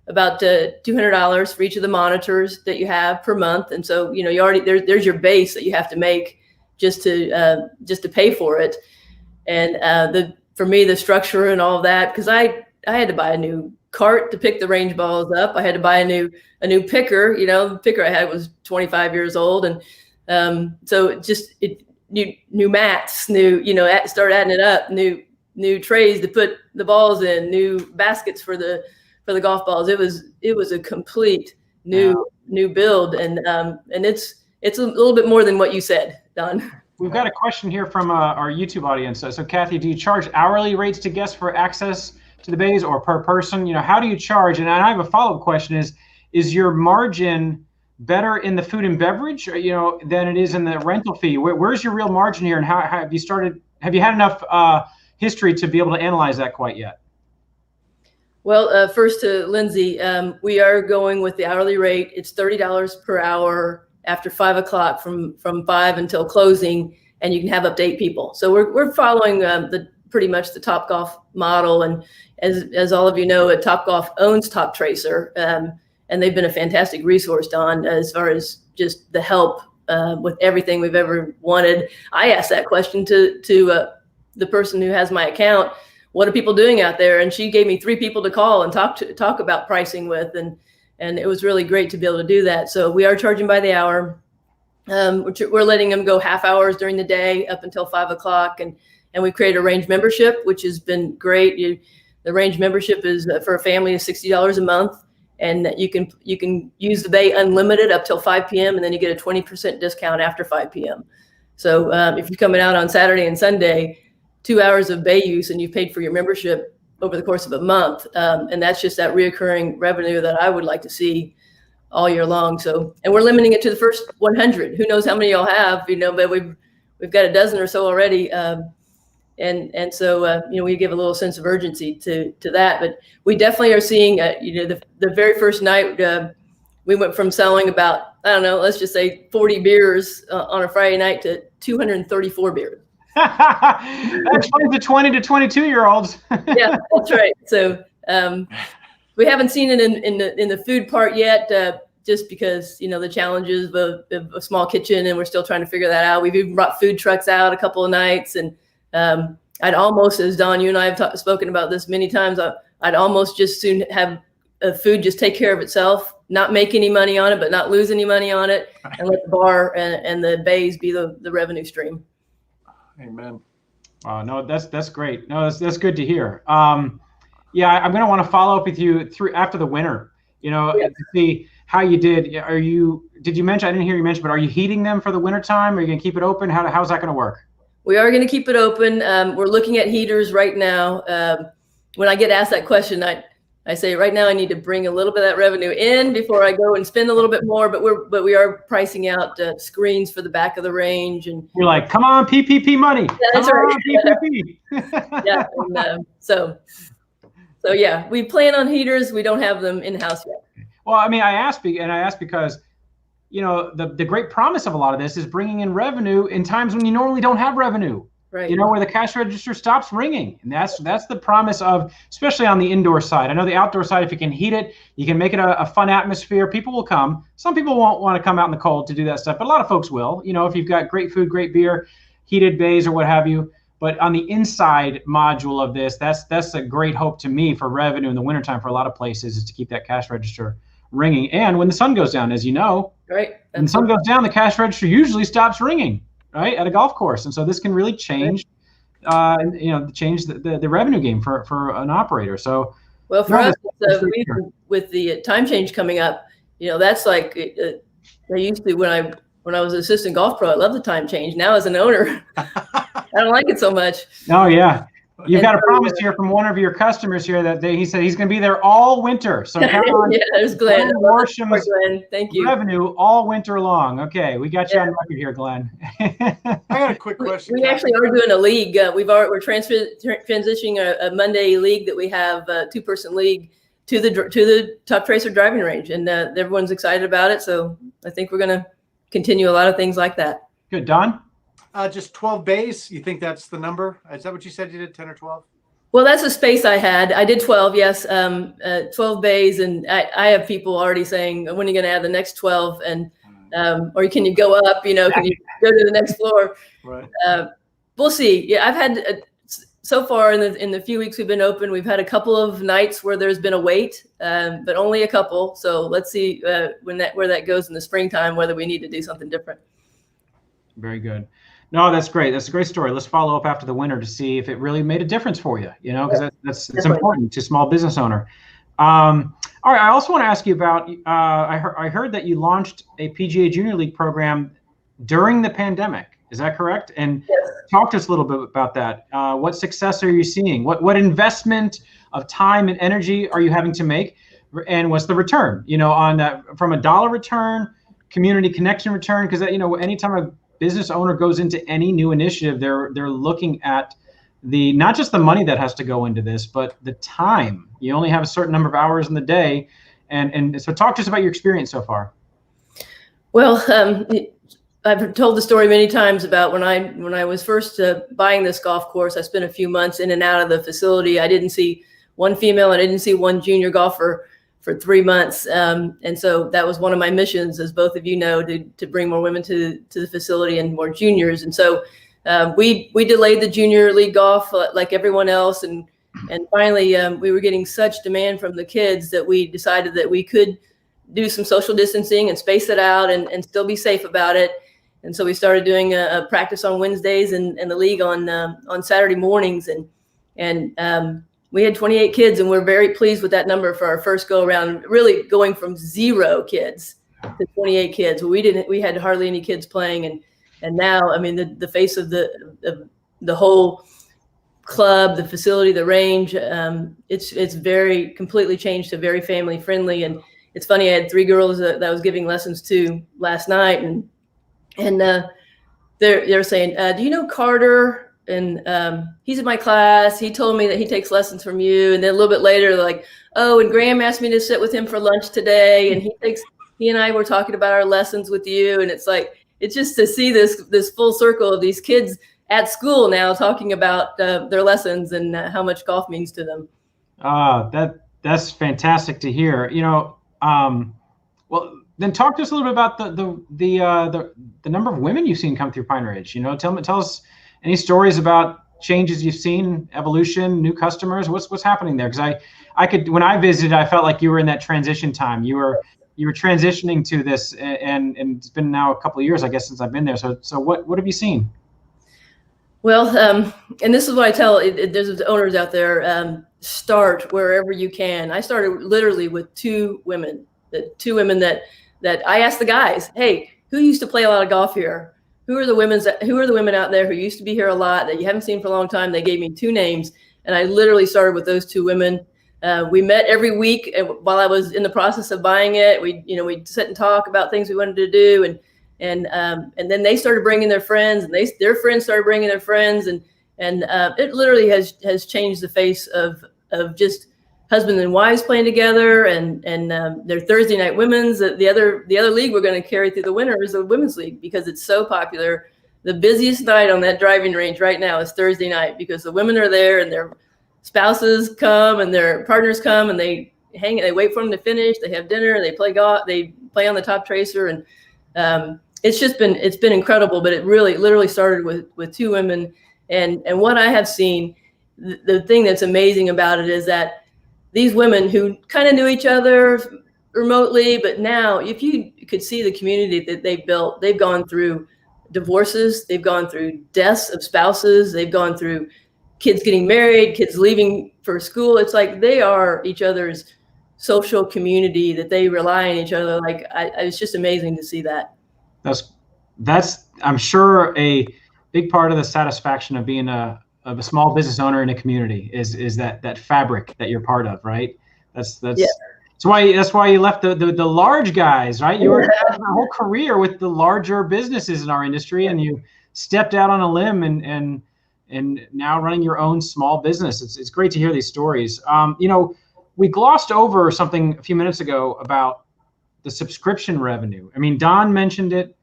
about $200 for each of the monitors that you have per month, and so you know you already there's your base that you have to make just to pay for it. And for me, the structure and all of that, because I had to buy a new cart to pick the range balls up. I had to buy a new picker. You know, the picker I had was 25 years old, and so new mats, start adding it up, new trays to put the balls in, new baskets for the golf balls. It was a complete new build, and it's a little bit more than what you said, Don. We've got a question here from our YouTube audience. So Cathy, do you charge hourly rates to guests for access to the bays, or per person? You know, how do you charge? And I have a follow-up question: is your margin better in the food and beverage, you know, than it is in the rental fee? Where's your real margin here, and how have you started? Have you had enough history to be able to analyze that quite yet? Well, first to Lindsay, we are going with the hourly rate. It's $30 per hour after 5 o'clock from 5 until closing, and you can have up to 8 people. So we're following pretty much the Top Golf model, and as all of you know, Top Golf owns Top Tracer, and they've been a fantastic resource, Don, as far as just the help with everything we've ever wanted. I asked that question to the person who has my account, what are people doing out there? And she gave me 3 people to call and talk about pricing with, and it was really great to be able to do that. So we are charging by the hour. We're letting them go half hours during the day up until 5 o'clock, and we created a range membership, which has been great. The range membership is for a family is $60 a month, and you can use the bay unlimited up till 5 p.m. and then you get a 20% discount after 5 p.m. So if you're coming out on Saturday and Sunday, 2 hours of bay use, and you've paid for your membership over the course of a month, and that's just that reoccurring revenue that I would like to see all year long. So, and we're limiting it to the first 100. Who knows how many you'll have, you know, but we've got a dozen or so already. And so, we give a little sense of urgency to that, but we definitely are seeing, the very first night, we went from selling about, I don't know, let's just say 40 beers on a Friday night to 234 beers. That's funny, the 20 to 22-year-olds. Yeah, that's right. So we haven't seen it in the food part yet, just because the challenges of a small kitchen, and we're still trying to figure that out. We've even brought food trucks out a couple of nights, and I'd almost, as Don, you and I have spoken about this many times, I'd almost just soon have food just take care of itself, not make any money on it, but not lose any money on it, and let the bar and the bays be the revenue stream. Amen. No, that's great. No, that's good to hear. I'm going to want to follow up with you through after the winter, to see how you did. Did you mention, I didn't hear you mention, but are you heating them for the winter time? Are you going to keep it open? How's that going to work? We are going to keep it open. We're looking at heaters right now. When I get asked that question, I say right now I need to bring a little bit of that revenue in before I go and spend a little bit more. But we are pricing out screens for the back of the range, and You're like, come on, PPP money. Yeah, that's come right. on, PPP. Yeah. And, so yeah, we plan on heaters. We don't have them in house yet. Well, I mean, I asked because, you know, the great promise of a lot of this is bringing in revenue in times when you normally don't have revenue. Right. You know, where the cash register stops ringing. And that's the promise of, especially on the indoor side. I know the outdoor side, if you can heat it, you can make it a fun atmosphere. People will come. Some people won't want to come out in the cold to do that stuff, but a lot of folks will. You know, if you've got great food, great beer, heated bays or what have you. But on the inside module of this, that's a great hope to me for revenue in the wintertime for a lot of places, is to keep that cash register ringing. And when the sun goes down, as you know, right, when the sun goes down, the cash register usually stops ringing, right, at a golf course. And so this can really change, change the revenue game for an operator. So, well, for us, with the time change coming up, you know, that's like I used to when I was an assistant golf pro. I love the time change. Now as an owner, I don't like it so much. Oh yeah. You've got a promise here from one of your customers here that he said he's going to be there all winter. So count on yeah, there's Glenn. Glenn. Thank you. Revenue all winter long. Okay, we got you on record here, Glenn. I got a quick question. We actually are doing a league. We're transitioning a Monday league that we have, a 2-person league, to the Top Tracer driving range, and everyone's excited about it. So I think we're going to continue a lot of things like that. Good, Don. Just 12 bays. You think that's the number? Is that what you said you did, 10 or 12? Well, that's the space I had. I did 12, yes, 12 bays. And I have people already saying, when are you going to add the next 12? And or can you go up, can you go to the next floor? Right. We'll see. Yeah, I've had, so far in the few weeks we've been open, we've had a couple of nights where there's been a wait, but only a couple. So let's see where that goes in the springtime, whether we need to do something different. Very good. No, that's great. That's a great story. Let's follow up after the winter to see if it really made a difference for you, because that's important to small business owner. All right. I also want to ask you about, I heard that you launched a PGA Junior League program during the pandemic. Is that correct? And talk to us a little bit about that. What success are you seeing? What investment of time and energy are you having to make? And what's the return, on that, from a dollar return, community connection return? Because, anytime a business owner goes into any new initiative, they're looking at not just the money that has to go into this, but the time. You only have a certain number of hours in the day. And so talk to us about your experience so far. Well, I've told the story many times about when I was first buying this golf course. I spent a few months in and out of the facility. I didn't see one female, and I didn't see one junior golfer for 3 months. And so that was one of my missions, as both of you know, to bring more women to the facility and more juniors. And so we delayed the junior league golf like everyone else. And finally, we were getting such demand from the kids that we decided that we could do some social distancing and space it out and still be safe about it. And so we started doing a practice on Wednesdays and the league on Saturday mornings. And we had 28 kids, and we're very pleased with that number for our first go around, really going from 0 kids to 28 kids. We had hardly any kids playing. And now, I mean, the face of the whole club, the facility, the range, it's very completely changed to very family friendly. And it's funny, I had 3 girls that I was giving lessons to last night, and they're saying, do you know Carter? And he's in my class. He told me that he takes lessons from you. And then a little bit later, like, oh, and Graham asked me to sit with him for lunch today. And he and I were talking about our lessons with you. And it's like, it's just to see this full circle of these kids at school now talking about their lessons and how much golf means to them. That's fantastic to hear. Well, then talk to us a little bit about the number of women you've seen come through Pine Ridge. Tell us any stories about changes you've seen, evolution, new customers. What's happening there? Because I could, when I visited, I felt like you were in that transition time. You were transitioning to this, and it's been now a couple of years, I guess, since I've been there. So what have you seen? Well, and this is what I tell there's owners out there, start wherever you can. I started literally with 2 women that I asked the guys, hey, who used to play a lot of golf here? who are the women out there who used to be here a lot that you haven't seen for a long time? They gave me 2 names, and I literally started with those 2 women. We met every week while I was in the process of buying it. We'd sit and talk about things we wanted to do, and then they started bringing their friends, and their friends started bringing their friends, and it literally has changed the face of just husband and wives playing together, and their Thursday night women's. The other league we're going to carry through the winter is the women's league, because it's so popular. The busiest night on that driving range right now is Thursday night, because the women are there and their spouses come and their partners come, and they wait for them to finish. They have dinner, they play golf, they play on the top tracer, and it's been incredible. But it really literally started with 2 women, and what I have seen, the thing that's amazing about it is that these women who kind of knew each other remotely, but now if you could see the community that they've built, they've gone through divorces, they've gone through deaths of spouses, they've gone through kids getting married, kids leaving for school. It's like they are each other's social community, that they rely on each other. Like it's just amazing to see that. That's I'm sure a big part of the satisfaction of being a small business owner in a community is that fabric that you're part of, right? That's why you left the large guys, right? You were having a whole career with the larger businesses in our industry, and you stepped out on a limb and now running your own small business. It's great to hear these stories. We glossed over something a few minutes ago about the subscription revenue. I mean, Don mentioned it,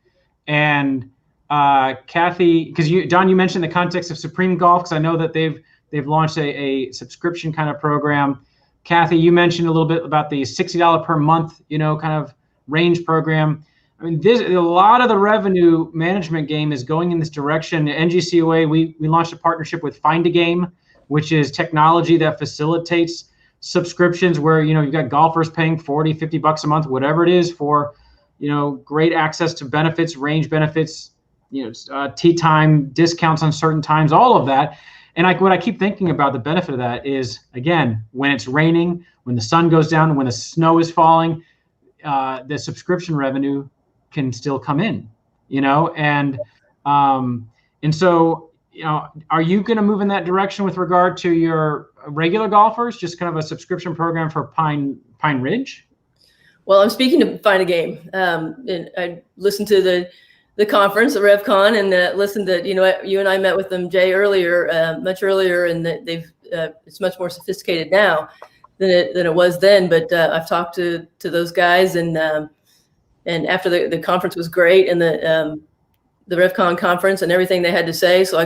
and Cathy, because Don, you mentioned the context of Supreme Golf, because I know that they've launched a subscription kind of program. Cathy, you mentioned a little bit about the $60 per month, kind of range program. I mean, a lot of the revenue management game is going in this direction. At NGCOA, we launched a partnership with Find a Game, which is technology that facilitates subscriptions where, you've got golfers paying $40, $50 a month, whatever it is, for, great access to benefits, range benefits, tee time discounts on certain times, all of that. And what I keep thinking about, the benefit of that is, again, when it's raining, when the sun goes down, when the snow is falling, the subscription revenue can still come in, and so, are you going to move in that direction with regard to your regular golfers, just kind of a subscription program for Pine Ridge? Well, I'm speaking to Find a Game. And I listened to the conference, the RevCon, and listened to, you and I met with them, Jay, much earlier, and they've it's much more sophisticated now than it was then. But I've talked to those guys, and after the conference was great, and the RevCon conference and everything they had to say, so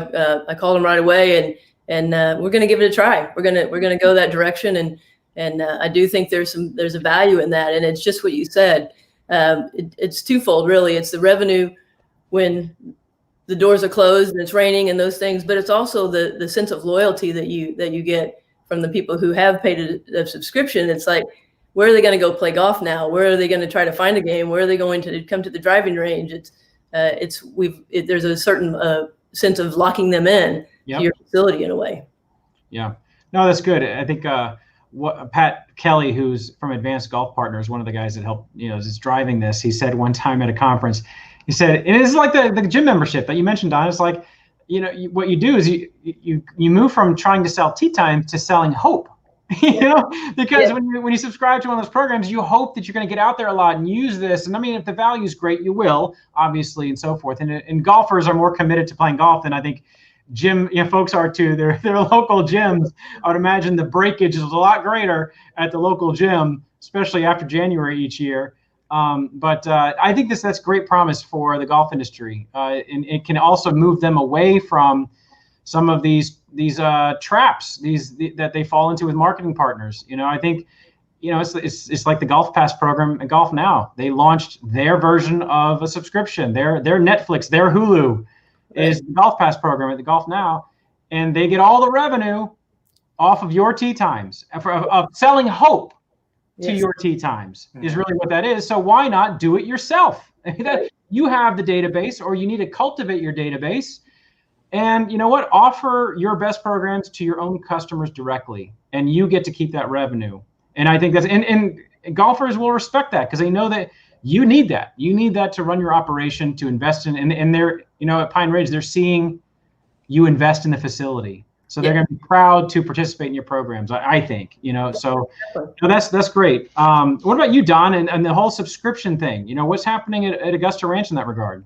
I called them right away, and we're going to give it a try. We're going to go that direction, and I do think there's a value in that, and it's just what you said. It's twofold, really. It's the revenue when the doors are closed and it's raining and those things, but it's also the sense of loyalty that you get from the people who have paid a subscription. It's like, where are they going to go play golf now? Where are they going to try to find a game? Where are they going to come to the driving range? There's a certain sense of locking them in to your facility in a way. Yeah, no, that's good. I think Pat Kelly, who's from Advanced Golf Partners, one of the guys that helped, is driving this. He said one time at a conference, he said, and it's like the gym membership that you mentioned, Don. It's like, what you do is you move from trying to sell tee time to selling hope. Because when you subscribe to one of those programs, you hope that you're going to get out there a lot and use this. And I mean, if the value is great, you will, obviously, and so forth. And golfers are more committed to playing golf than I think gym folks are too. They're local gyms. I would imagine the breakage is a lot greater at the local gym, especially after January each year. But I think that's great promise for the golf industry, and it can also move them away from some of these traps that they fall into with marketing partners. I think it's like the Golf Pass program at Golf Now. They launched their version of a subscription. Their Netflix, their Hulu is the Golf Pass program at the Golf Now, and they get all the revenue off of your tee times of selling hope to your tee times is really what that is. So why not do it yourself? You have the database, or you need to cultivate your database. And you know what? Offer your best programs to your own customers directly, and you get to keep that revenue. And I think and golfers will respect that, because they know that You need that. You need that to run your operation, to invest in, and they're, at Pine Ridge, they're seeing you invest in the facility. So they're going to be proud to participate in your programs, I think, so that's great. What about you, Don, and the whole subscription thing? What's happening at Augusta Ranch in that regard?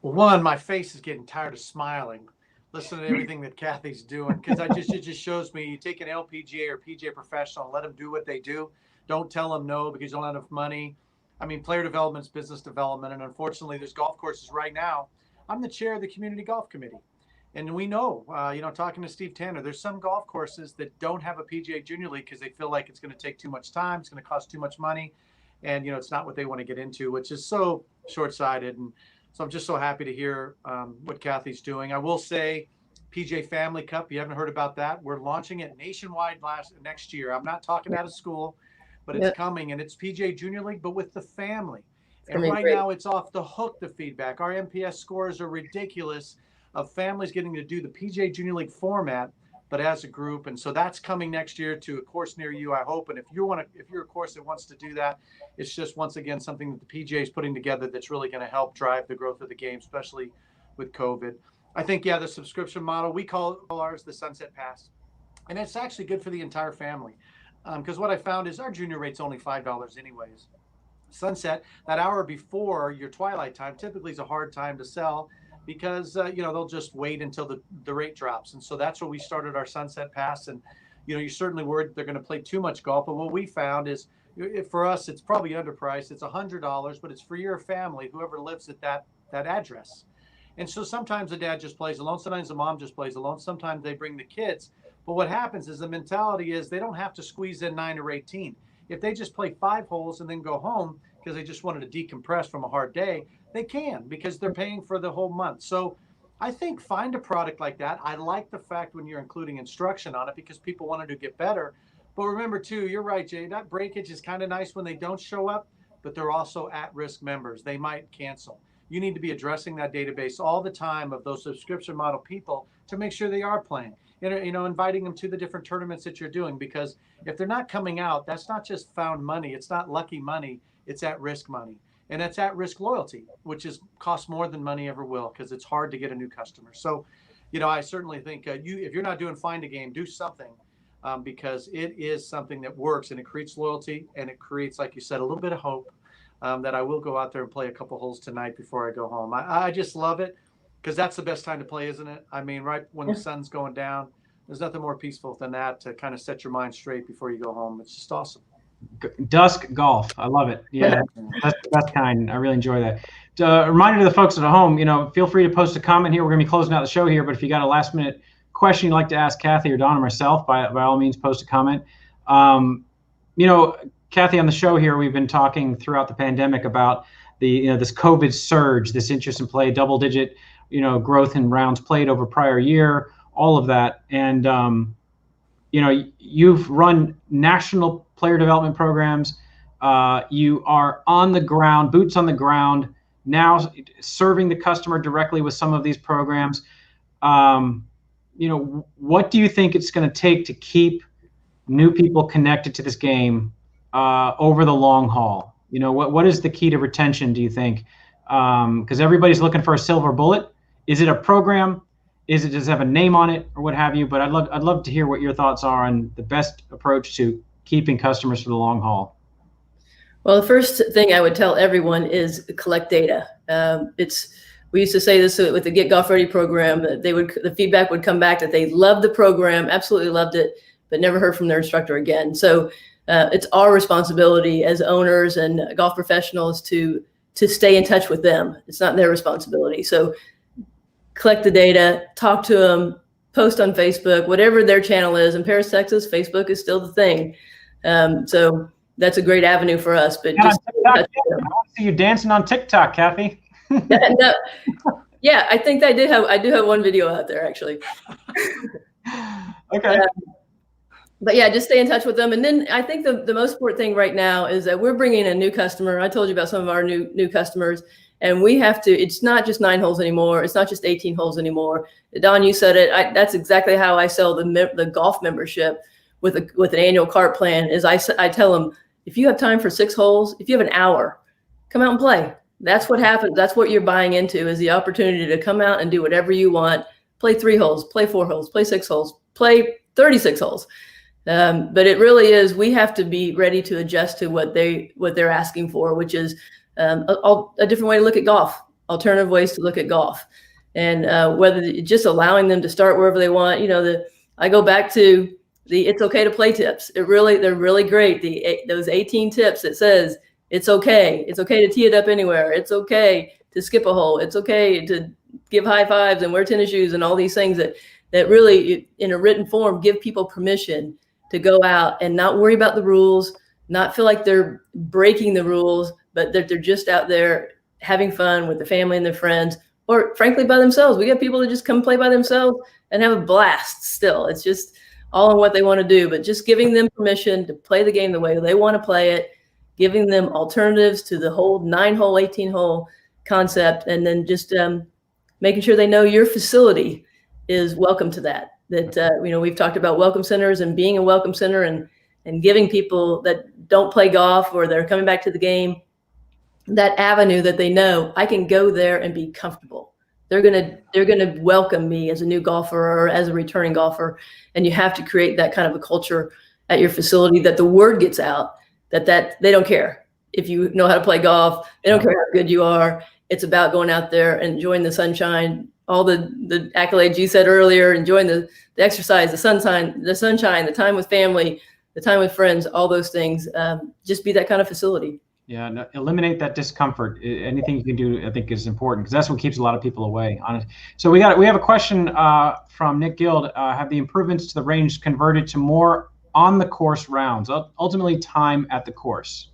Well, one, my face is getting tired of smiling, listening to everything that Cathy's doing, because it just shows me you take an LPGA or PGA professional and let them do what they do. Don't tell them no because you don't have enough money. I mean, player development is business development. And unfortunately, there's golf courses right now. I'm the chair of the community golf committee. And we know, talking to Steve Tanner, there's some golf courses that don't have a PGA Junior League because they feel like it's going to take too much time. It's going to cost too much money. And, it's not what they want to get into, which is so short-sighted. And so I'm just so happy to hear what Cathy's doing. I will say PJ Family Cup, you haven't heard about that. We're launching it nationwide next year. I'm not talking out of school, but it's coming. And it's PGA Junior League, but with the family. And right now it's off the hook, the feedback. Our NPS scores are ridiculous of families getting to do the PGA Junior League format, but as a group. And so that's coming next year to a course near you, I hope. And if you're a course that wants to do that, it's just, once again, something that the PGA is putting together that's really going to help drive the growth of the game, especially with COVID. I think, the subscription model, we call ours the Sunset Pass. And it's actually good for the entire family. Because what I found is our junior rate's only $5 anyways. Sunset, that hour before your twilight time, typically is a hard time to sell, because they'll just wait until the rate drops. And so that's where we started our Sunset Pass. And you're certainly worried they're going to play too much golf, but what we found is, for us, it's probably underpriced. It's $100, but it's for your family, whoever lives at that address. And so sometimes the dad just plays alone, sometimes the mom just plays alone, sometimes they bring the kids. But what happens is the mentality is they don't have to squeeze in 9 or 18. If they just play 5 holes and then go home because they just wanted to decompress from a hard day, they can, because they're paying for the whole month. So I think find a product like that. I like the fact when you're including instruction on it, because people wanted to get better. But remember too, you're right, Jay, that breakage is kind of nice when they don't show up, but they're also at-risk members. They might cancel. You need to be addressing that database all the time of those subscription model people to make sure they are playing. Inviting them to the different tournaments that you're doing, because if they're not coming out, that's not just found money. It's not lucky money. It's at-risk money. And it's at-risk loyalty, which costs more than money ever will, because it's hard to get a new customer. So, I certainly think if you're not doing Find a Game, do something, because it is something that works, and it creates loyalty, and it creates, like you said, a little bit of hope that I will go out there and play a couple holes tonight before I go home. I just love it, because that's the best time to play, isn't it? I mean, right when the sun's going down, there's nothing more peaceful than that, to kind of set your mind straight before you go home. It's just awesome. Dusk golf. I love it. Yeah, that's kind. I really enjoy that. Reminder to the folks at home, feel free to post a comment here. We're going to be closing out the show here, but if you got a last minute question you'd like to ask Cathy or Don or myself, by all means, post a comment. Cathy, on the show here, we've been talking throughout the pandemic about this COVID surge, this interest in play, double digit, growth in rounds played over prior year, all of that. And, you've run national player development programs. You are on the ground, boots on the ground, now serving the customer directly with some of these programs. What do you think it's going to take to keep new people connected to this game over the long haul? What is the key to retention, do you think? Because everybody's looking for a silver bullet. Is it a program? Does it have a name on it, or what have you? But I'd love to hear what your thoughts are on the best approach to keeping customers for the long haul. Well, the first thing I would tell everyone is collect data. We used to say this with the Get Golf Ready program, that the feedback would come back that they loved the program, absolutely loved it, but never heard from their instructor again. So it's our responsibility as owners and golf professionals to stay in touch with them. It's not their responsibility. So collect the data, talk to them, post on Facebook, whatever their channel is. In Paris, Texas, Facebook is still the thing. So that's a great avenue for us. But just I want to see you dancing on TikTok, Cathy. Yeah, I think I do have one video out there, actually. Okay. But yeah, just stay in touch with them. And then I think the most important thing right now is that we're bringing in a new customer. I told you about some of our new customers, and we have to, it's not just 9 holes anymore. It's not just 18 holes anymore. Don, you said it. That's exactly how I sell the golf membership with an annual cart plan. Is I tell them, if you have time for 6 holes, if you have an hour, come out and play. That's what happens. That's what you're buying into, is the opportunity to come out and do whatever you want. Play 3 holes, play 4 holes, play 6 holes, play 36 holes. But it really is, we have to be ready to adjust to what they're asking for, which is a different way to look at golf, alternative ways to look at golf. And whether just allowing them to start wherever they want. I go back to the "it's okay to play" tips. They're really great. Those 18 tips that says it's okay. It's okay to tee it up anywhere. It's okay to skip a hole. It's okay to give high fives and wear tennis shoes and all these things that really, in a written form, give people permission to go out and not worry about the rules, not feel like they're breaking the rules, but that they're just out there having fun with the family and their friends, or frankly by themselves. We got people that just come play by themselves and have a blast still. It's just all in what they want to do, but just giving them permission to play the game the way they want to play it, giving them alternatives to the whole 9-hole, 18-hole concept, and then just making sure they know your facility is welcome to that. We've talked about welcome centers and being a welcome center, and giving people that don't play golf or they're coming back to the game that avenue that they know I can go there and be comfortable. They're gonna welcome me as a new golfer or as a returning golfer, and you have to create that kind of a culture at your facility that the word gets out that they don't care if you know how to play golf. They don't care how good you are. It's about going out there and enjoying the sunshine, all the accolades you said earlier, enjoying the exercise, the sunshine, the time with family, the time with friends, all those things. Just be that kind of facility. Yeah, no, eliminate that discomfort. Anything you can do, I think, is important, because that's what keeps a lot of people away. So we have a question from Nick Guild. Have the improvements to the range converted to more on the course rounds, ultimately time at the course?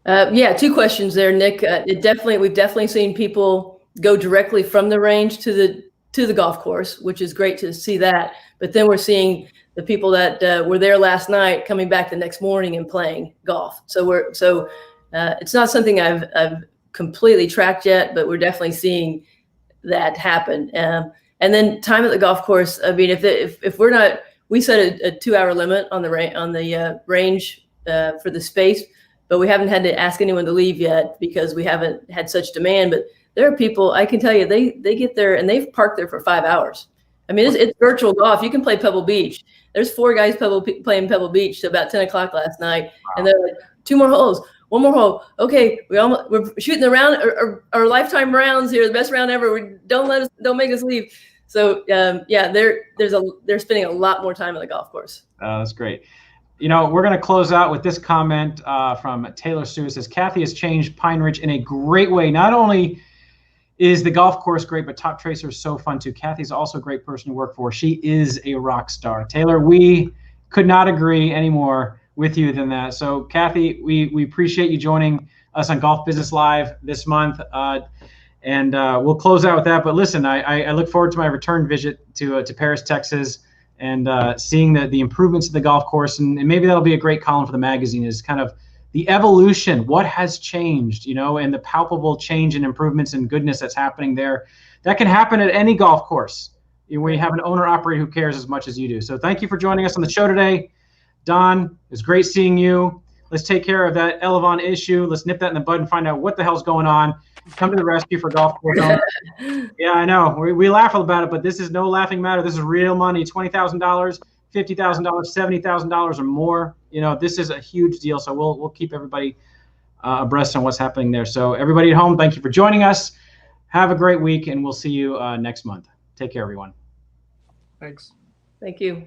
Yeah, 2 questions there, Nick. We've definitely seen people go directly from the range to the golf course, which is great to see that. But then we're seeing the people that were there last night coming back the next morning and playing golf. So it's not something I've completely tracked yet, but we're definitely seeing that happen. And then time at the golf course. I mean, if we're not, we set a 2-hour limit on the range for the space, but we haven't had to ask anyone to leave yet because we haven't had such demand. But there are people, I can tell you, they get there and they've parked there for 5 hours. I mean, it's virtual golf. You can play Pebble Beach. There's 4 guys playing Pebble Beach till about 10 o'clock last night. Wow. And they're like, 2 more holes, 1 more hole. Okay, we're shooting around our lifetime rounds here, the best round ever. Don't make us leave. So yeah, they're spending a lot more time on the golf course. That's great. We're going to close out with this comment from Taylor Sue. It says, Cathy has changed Pine Ridge in a great way. Not only is the golf course great, but Top Tracer is so fun too. Cathy's also a great person to work for. She is a rock star. Taylor, we could not agree any more with you than that. So Cathy, we appreciate you joining us on Golf Business Live this month. And we'll close out with that. But listen, I look forward to my return visit to Paris, Texas, and seeing the improvements of the golf course. And maybe that'll be a great column for the magazine, is kind of the evolution, what has changed, and the palpable change and improvements and goodness that's happening there. That can happen at any golf course where you have an owner operator who cares as much as you do. So thank you for joining us on the show today. Don, it was great seeing you. Let's take care of that Elevon issue. Let's nip that in the bud and find out what the hell's going on. Come to the rescue for golf course owners. Yeah, I know. We laugh about it, but this is no laughing matter. This is real money. $20,000, $50,000, $70,000 or more. This is a huge deal. So we'll keep everybody abreast on what's happening there. So everybody at home, thank you for joining us. Have a great week, and we'll see you next month. Take care, everyone. Thanks. Thank you.